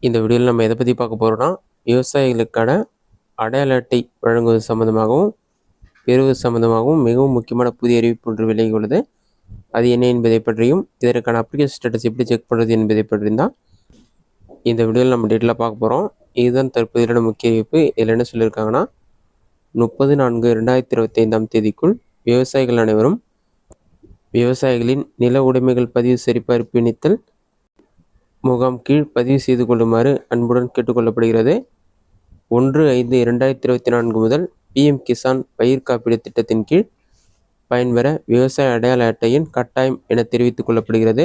இந்த வீடியோவில் நம்ம எதை பற்றி பார்க்க போகிறோம்னா, விவசாயிகளுக்கான அடையாள அட்டை வழங்குவது சம்மந்தமாகவும் பெறுவது சம்மந்தமாகவும் மிகவும் முக்கியமான புதிய அறிவிப்பு ஒன்று விலகி உள்ளது. அது என்ன என்பதை பற்றியும் இதற்கான அப்ளிகேஷன் ஸ்டேட்டஸ் எப்படி செக் பண்ணுறது என்பதை பற்றியும் தான் இந்த வீடியோவில் நம்ம டீட்டெயிலாக பார்க்க போகிறோம். இதுதான் தற்போதைய முக்கிய அறிவிப்பு. இதில் என்ன சொல்லியிருக்காங்கன்னா, 30/4/2025 விவசாயிகள் அனைவரும் விவசாயிகளின் நில உடைமைகள் பதிவு சரிபார்ப்பு இணைத்தல் முகாம் கீழ் பதிவு செய்து கொள்ளுமாறு அன்புடன் கேட்டுக்கொள்ளப்படுகிறது. 1/5/2024 முதல் PM கிசான் பயிர் காப்பீடு திட்டத்தின் கீழ் பயன்பெற விவசாய அடையாள அட்டையின் கட்டாயம் என தெரிவித்துக் கொள்ளப்படுகிறது.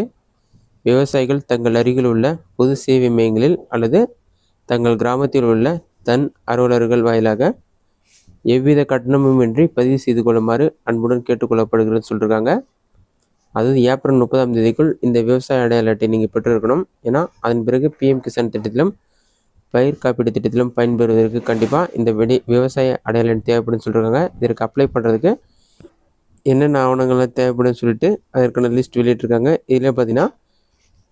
விவசாயிகள் தங்கள் அருகில் உள்ள பொது சேவை மையங்களில் அல்லது தங்கள் கிராமத்தில் உள்ள தன் அலுவலர்கள் வாயிலாக எவ்வித கட்டணமுமின்றி பதிவு செய்து கொள்ளுமாறு அன்புடன் கேட்டுக்கொள்ளப்படுகிறது சொல்லியிருக்காங்க. அதாவது ஏப்ரல் 30 இந்த விவசாய அடையாள அட்டை நீங்கள் பெற்றிருக்கணும். ஏன்னா அதன் பிறகு PM கிசான் திட்டத்திலும் பயிர் காப்பீடு திட்டத்திலும் பயன்பெறுவதற்கு கண்டிப்பாக இந்த விவசாய அடையாள அட்டை தேவைப்படுன்னு சொல்லியிருக்காங்க. இதற்கு அப்ளை பண்ணுறதுக்கு என்னென்ன ஆவணங்கள்லாம் தேவைப்படுன்னு சொல்லிட்டு அதற்கான லிஸ்ட் வெளியிட்டிருக்காங்க. இதில் பார்த்தீங்கன்னா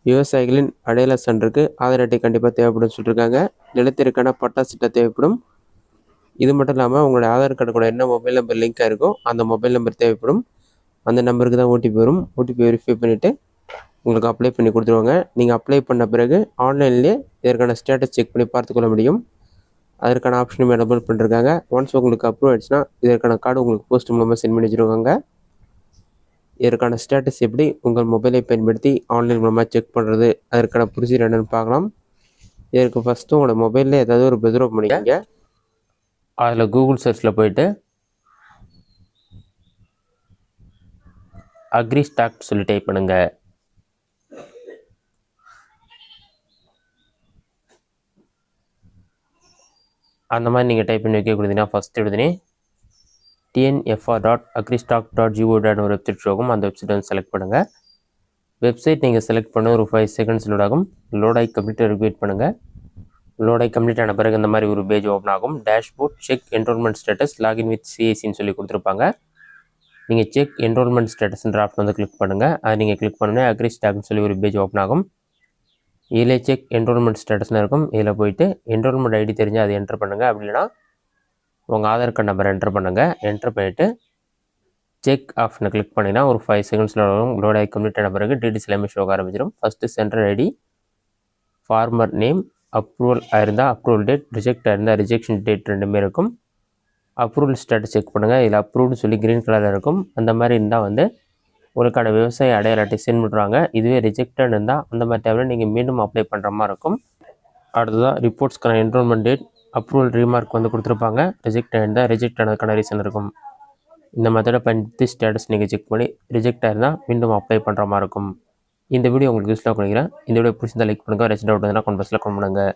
விவசாயிகளின் அடையாள சான்றுக்கு ஆதார் அட்டை கண்டிப்பாக தேவைப்படுன்னு சொல்லியிருக்காங்க. நிலத்திற்கான பட்டா சிட்டா தேவைப்படும். இது மட்டும் இல்லாமல் உங்களுடைய ஆதார் கார்டு கூட என்ன மொபைல் நம்பர் லிங்காக இருக்கோ அந்த மொபைல் நம்பர் தேவைப்படும். அந்த நம்பருக்கு தான் OTP வரும். OTP வெரிஃபை பண்ணிவிட்டு உங்களுக்கு அப்ளை பண்ணி கொடுத்துருவாங்க. நீங்கள் அப்ளை பண்ண பிறகு ஆன்லைன்லேயே இதற்கான ஸ்டேட்டஸ் செக் பண்ணி பார்த்துக்கொள்ள முடியும். அதற்கான ஆப்ஷனும் அவைலபிள் பண்ணிருக்காங்க. ஒன்ஸ் உங்களுக்கு அப்ரூவ் ஆயிடுச்சுன்னா இதற்கான கார்டு உங்களுக்கு போஸ்ட் மூலமாக சென்ட் பண்ணி வச்சுருவாங்க. இதற்கான ஸ்டேட்டஸ் எப்படி உங்கள் மொபைலை பயன்படுத்தி ஆன்லைன் மூலமாக செக் பண்ணுறது, அதற்கான ப்ரொசீஜர் என்னென்னு பார்க்கலாம். இதற்கு ஃபஸ்ட்டு உங்களோட மொபைலில் ஏதாவது ஒரு ப்ரௌசர் ஓப்பன் பண்ணிக்கங்க. அதில் கூகுள் சர்ச்சில் போயிட்டு அக்ரிஸ்டாக் சொல்லி டைப் பண்ணுங்க. அந்த மாதிரி நீங்கள் டைப் பண்ணி வைக்க கொடுத்தீங்கன்னா ஃபஸ்ட் எடுத்துனே tnfr.agristock.go.in ஒரு வெப்சைட் ஆகும். அந்த வெப்சைட் வந்து செலக்ட் பண்ணுங்கள். வெப்சைட் நீங்கள் செலக்ட் பண்ண ஒரு 5 செகண்ட்ஸ் லோட் ஆகும். லோட் ஆகி கம்ப்ளீட்டாக வெயிட் பண்ணுங்கள். லோட் ஆகி கம்ப்ளீட் ஆன பிறகு இந்த மாதிரி ஒரு பேஜ் ஓப்பன் ஆகும். Dashboard check enrolment status login with CICன்னு சொல்லி கொடுத்துருப்பாங்க. நீங்கள் செக் என்ரோல்மெண்ட் ஸ்டேட்டஸ்ன்ற ஆப்ஷன் வந்து கிளிக் பண்ணுங்கள். அதை நீங்கள் கிளிக் பண்ணோன்னே அக்ரிஸ்டாக்னு சொல்லி ஒரு பேஜ் ஓப்பன் ஆகும். இதில் செக் என்ரோல்மெண்ட் ஸ்டேட்டஸ்னு இருக்கும். இதில் போயிட்டு என்ரோல்மெண்ட் ஐடி தெரிஞ்சால் அதை என்டர் பண்ணுங்கள். அப்படி இல்லைனா உங்கள் ஆதார் கார்டு நம்பர் என்டர் பண்ணுங்கள். என்டர் பண்ணிவிட்டு செக் ஆப்ஷனை கிளிக் பண்ணிங்கன்னா ஒரு 5 செகண்ட்ஸில் வரும். லோட் ஆகி கம்ப்ளீட் ஆன பிறகு டீட்டெயில்ஸ் எல்லாமே ஷோ ஆரம்பிச்சிடும். First centre ID, farmer name, approval ஆயிருந்தால் அப்ரூவல் டேட், ரிஜெக்ட் ஆயிருந்தால் ரிஜெக்ஷன் டேட் ரெண்டுமே இருக்கும். அப்ரூவல் ஸ்டேட்டஸ் செக் பண்ணுங்கள். இதில் அப்ரூவ்டு சொல்லி க்ரீன் கலரில் இருக்கும். அந்த மாதிரி இருந்தால் வந்து உங்களுக்கான விவசாய அடையாள அட்டை சென்ட் பண்ணுறாங்க. இதுவே ரிஜெக்டட் இருந்தால் அந்த மாதிரி டைமில் நீங்கள் மீண்டும் அப்ளை பண்ணுற மாதிரி இருக்கும். அடுத்ததான் ரிப்போர்ட்ஸ்க்கான என்ரோல்மெண்ட் டேட், அப்ரூவல் ரீமார்க் வந்து கொடுத்துருப்பாங்க. ரிஜெக்ட் ஆயிருந்தால் ரிஜெக்ட் ஆனதுக்கான ரீசன் இருக்கும். இந்த மெத்தடை பயன்படுத்தி ஸ்டேட்டஸ் நீங்கள் செக் பண்ணி ரிஜெக்ட் ஆயிருந்தால் மீண்டும் அப்ளை பண்ணுற மாதிரி இருக்கும். இந்த வீடியோ உங்களுக்கு யூஸ்ஃபுல்லாக பண்ணிக்கிறேன். இந்த வீடியோ பிடிச்சிருந்தால் லைக் பண்ணுங்கள். ரெஸ்ட் டவுட் இருந்தால் கமெண்ட் பாக்ஸில் கமெண்ட் பண்ணுங்கள்.